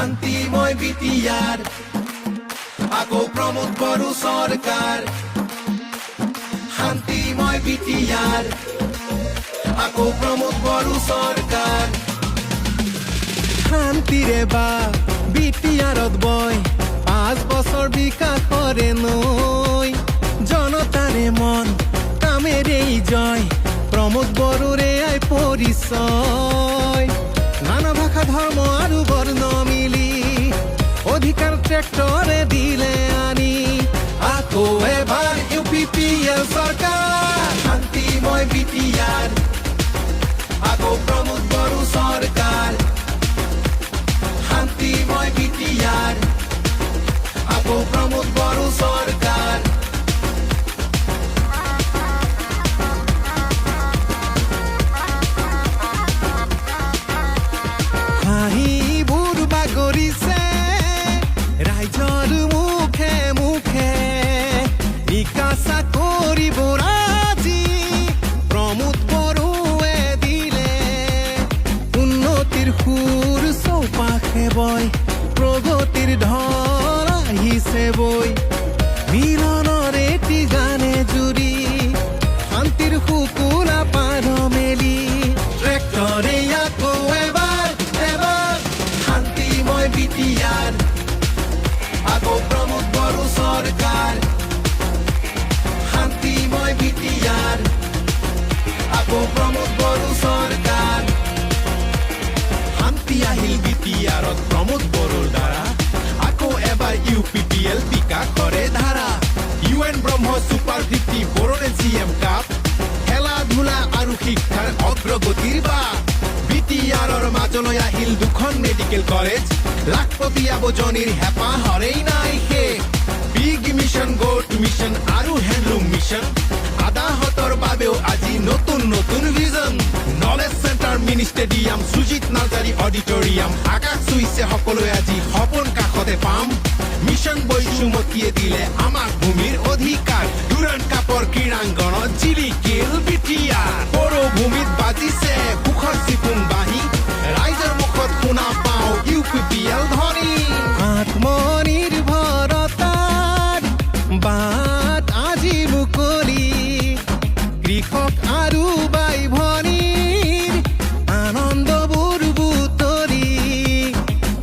শান্তিময় বিটিআর আকৌ প্ৰমোদ বড়ো চৰকাৰ শান্তিময় বিটিআর আকৌ প্ৰমোদ বড়ো চৰকাৰ শান্তিৰে বা বিটিআৰত বয় 5 বছৰ বিকাশৰে নৈ জনতাৰে মন কামেৰেই জয় প্ৰমোদ বড়োৰে আই পৰিচয় নানা ভাষা ধৰ্ম আৰু বৰ্ণ মিলি অধিকাৰ ট্ৰেক্টৰে দিলে আনি আকৌ এবাৰ UPPL চৰকাৰ শান্তিময় বিটিআর আকৌ প্ৰমোদ বড়ো চৰকাৰ শান্তিময় বিটিআর আকৌ প্ৰমোদ বড়ো চৰকাৰ হাঁহিবোৰ বাগৰিছে ৰাইজৰ মুখে মুখে নিকাচা কৰিব আজি প্ৰমোদ বড়োৱে দিলে উন্নতিৰ সুৰ চৌপাশে বয় প্ৰগতিৰ ঢল আহিছে বৈ মিলনৰ এটি গানে জুৰি শান্তিৰ শুকুলা পাৰ মেলি ট্ৰেক্টৰে আকৌ এবাৰ শান্তিময় বিটিআর আকৌ প্ৰমোদ বড়ো চৰকাৰ শান্তিময় বিটিআর আকৌ প্ৰমোদ বড়ো চৰকাৰ শান্তি আহিল বিটিআৰত প্ৰমোদ বড়োৰ দ্বাৰা আকৌ এবাৰ UPPL বিকাশৰে ধাৰা UN Brahma super 50 Bodoland CM cup খেলা ধূলা আৰু শিক্ষাৰ অগ্ৰগতিৰ বা বিটিআৰৰ মাজলৈ আহিল 2খন মেডিকেল কলেজ লাখপতি আবজনীৰ হেঁপাহৰেই নাই শেষ বিগ মিছন গোট মিছন আৰু হেণ্ডলুম মিছন আদাহতৰ বাবেও আজি নতুন নতুন vision knowledge centre mini stadium Sujit Narzary auditorium আকাশ চুইছে সকলোৱে আজি সপোন কাষতে পাম মিছন বৈষুমতীয়ে দিলে আমাক ভূমিৰ অধিকাৰ ডুৰাণ্ড কাপৰ ক্ৰীড়াংগণত জিলিকিল বিটিআৰ বড়ো ভূমিত বাজিছে সুখৰ চিপুং বাঁহী ৰাইজৰ মুখত শুনা পাওঁ UPPL ধ্বনি আত্মনিৰ্ভৰতাৰ বাট আজি মুকলি কৃষক আৰু বাই ভনীৰ আনন্দবোৰ বুটলি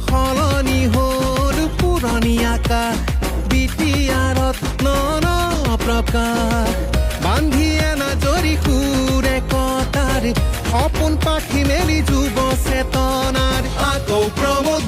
সলনি হ'ল পুৰণি আকাশ বিটিআৰত নন প্ৰকাশ বান্ধিয়ে নাজৰি সুৰে কটাৰ সপোন পাখি মেলি যুৱ চেতনাৰ আকৌ প্ৰমোদ